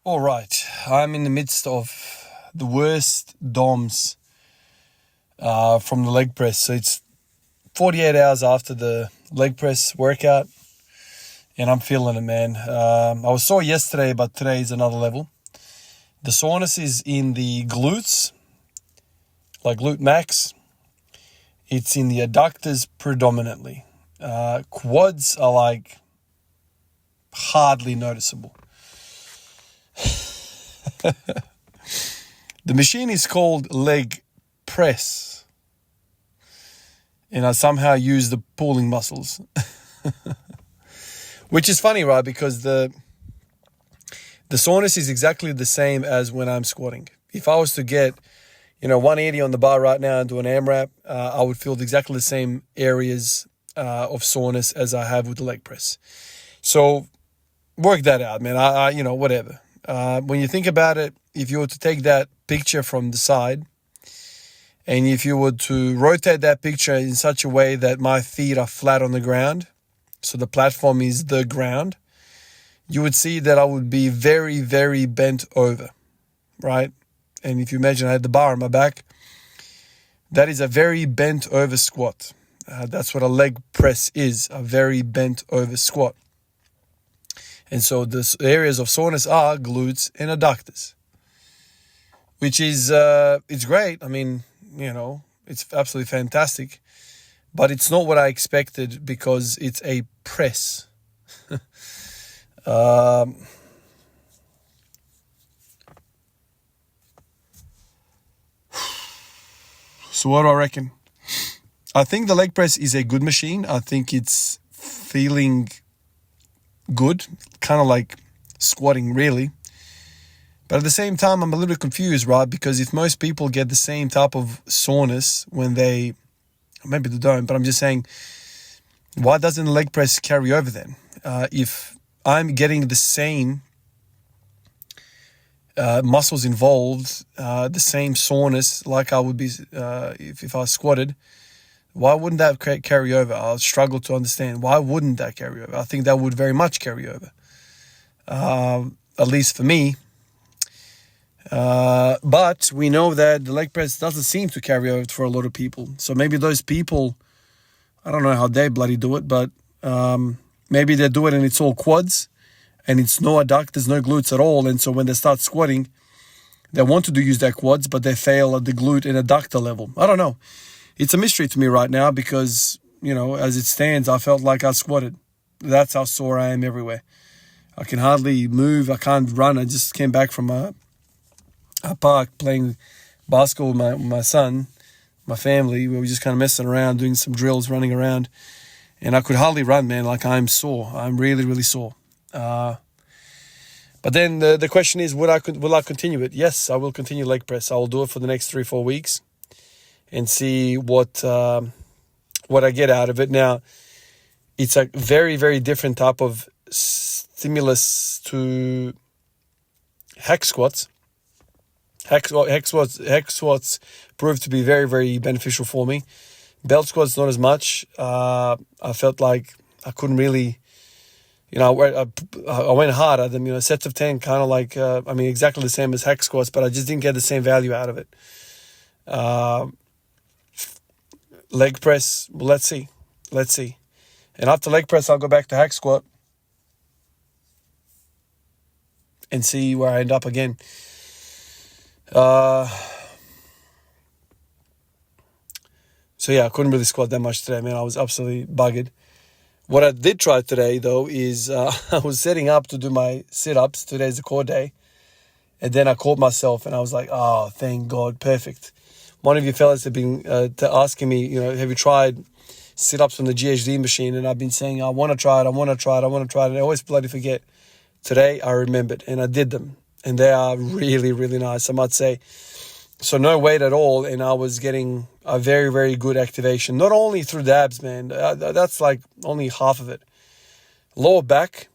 All right, I'm in the midst of the worst DOMs from the leg press. So it's 48 hours after the leg press workout, and I'm feeling it, man. I was sore yesterday, but today is another level. The soreness is in the glutes, like glute max. It's in the adductors predominantly. Quads are like hardly noticeable. The machine is called leg press, and I somehow use the pulling muscles, which is funny, right? Because the soreness is exactly the same as when I'm squatting. If I was to get 180 on the bar right now and do an AMRAP, I would feel exactly the same areas of soreness as I have with the leg press. So work that out, man. Whatever. When you think about it, if you were to take that picture from the side, and if you were to rotate that picture in such a way that my feet are flat on the ground, so the platform is the ground, you would see that I would be very, very bent over, right? And if you imagine I had the bar on my back, that is a very bent over squat. That's what a leg press is, a very bent over squat. And so the areas of soreness are glutes and adductors, which is, it's great. I mean, it's absolutely fantastic, but it's not what I expected because it's a press. So what do I reckon? I think the leg press is a good machine. I think it's feeling good, kind of like squatting really. But at the same time, I'm a little bit confused, right? Because if most people get the same type of soreness when maybe they don't, but I'm just saying, why doesn't the leg press carry over then? If I'm getting the same muscles involved, the same soreness like I would be if I squatted, why wouldn't that carry over? I'll struggle to understand. Why wouldn't that carry over? I think that would very much carry over, at least for me. But we know that the leg press doesn't seem to carry over for a lot of people. So maybe those people, I don't know how they bloody do it, but maybe they do it and it's all quads and it's no adductors, no glutes at all. And so when they start squatting, they want to use their quads, but they fail at the glute and adductor level. I don't know. It's a mystery to me right now because, as it stands, I felt like I squatted. That's how sore I am everywhere. I can hardly move. I can't run. I just came back from a park playing basketball with my son, my family. We were just kind of messing around, doing some drills, running around. And I could hardly run, man. Like I'm sore. I'm really, really sore. But then the question is, will I continue it? Yes, I will continue leg press. I will do it for the next 3-4 weeks and see what I get out of it. Now, it's a very, very different type of stimulus to hack squats. Hack squats proved to be very, very beneficial for me. Belt squats, not as much. I felt like I couldn't really, I went hard at them, sets of 10, kind of like, exactly the same as hack squats, but I just didn't get the same value out of it. Leg press, well, let's see. And after leg press, I'll go back to hack squat and see where I end up again. So yeah, I couldn't really squat that much today, man. I was absolutely buggered. What I did try today, though, is I was setting up to do my sit-ups. Today's the core day. And then I caught myself and I was like, oh, thank God, perfect. One of you fellas have been asking me, have you tried sit-ups from the GHD machine? And I've been saying, I want to try it. And I always bloody forget. Today, I remembered and I did them. And they are really, really nice, I might say. So no weight at all. And I was getting a very, very good activation. Not only through the abs, man. That's like only half of it. Lower back.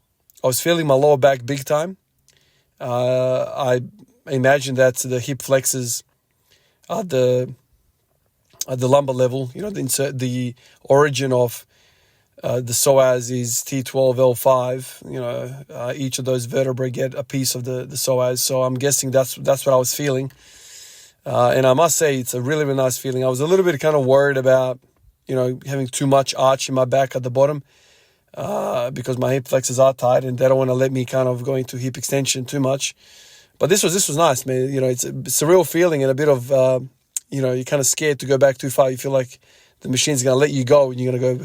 I was feeling my lower back big time. I imagine that's the hip flexors at the lumbar level, the origin of The psoas is T12, L5. Each of those vertebrae get a piece of the psoas. So I'm guessing that's what I was feeling. And I must say, it's a really, really nice feeling. I was a little bit kind of worried about, having too much arch in my back at the bottom because my hip flexors are tight and they don't want to let me kind of go into hip extension too much. But this was nice, man. It's a real feeling and a bit of, you're kind of scared to go back too far. You feel like the machine's going to let you go and you're going to go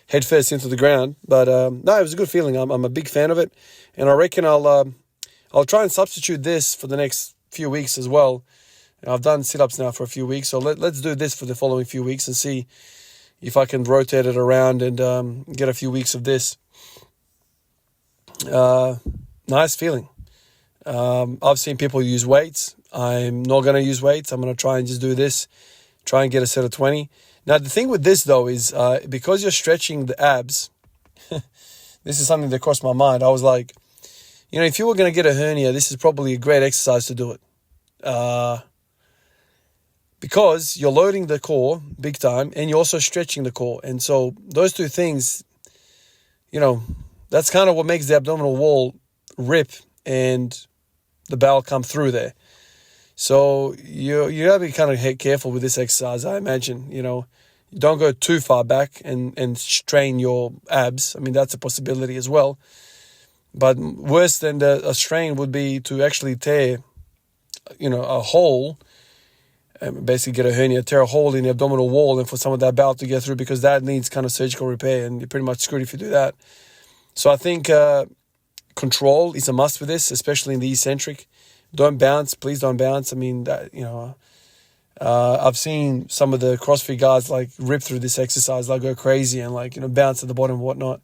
head first into the ground. But no, it was a good feeling. I'm a big fan of it. And I reckon I'll try and substitute this for the next few weeks as well. I've done sit-ups now for a few weeks, so let's do this for the following few weeks and see if I can rotate it around and get a few weeks of this. Nice feeling. I've seen people use weights. I'm not going to use weights. I'm going to try and just do this, try and get a set of 20. Now, the thing with this, though, is because you're stretching the abs, this is something that crossed my mind. I was like, if you were going to get a hernia, this is probably a great exercise to do it. Because you're loading the core big time and you're also stretching the core. And so those two things, that's kind of what makes the abdominal wall rip and the bowel come through there. So you got to be kind of careful with this exercise, I imagine. You don't go too far back and strain your abs. I mean, that's a possibility as well. But worse than a strain would be to actually tear, a hole, basically get a hernia, tear a hole in the abdominal wall and for some of that bowel to get through, because that needs kind of surgical repair and you're pretty much screwed if you do that. So I think control is a must for this, especially in the eccentric. Don't bounce. Please don't bounce. I mean, I've seen some of the CrossFit guys rip through this exercise, go crazy and bounce at the bottom and whatnot.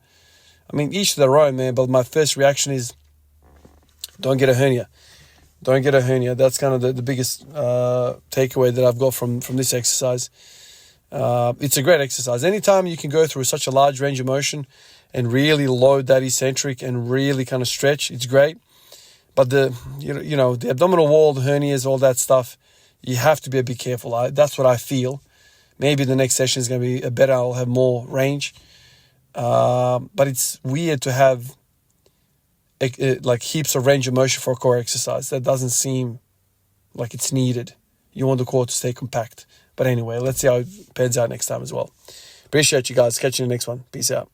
I mean, each to their own, man. But my first reaction is don't get a hernia. Don't get a hernia. That's kind of the biggest takeaway that I've got from this exercise. It's a great exercise. Anytime you can go through such a large range of motion and really load that eccentric and really kind of stretch, it's great. But the abdominal wall, the hernias, all that stuff, you have to be a bit careful. That's what I feel. Maybe the next session is going to be better. I'll have more range. But it's weird to have heaps of range of motion for a core exercise. That doesn't seem like it's needed. You want the core to stay compact. But anyway, let's see how it pans out next time as well. Appreciate you guys. Catch you in the next one. Peace out.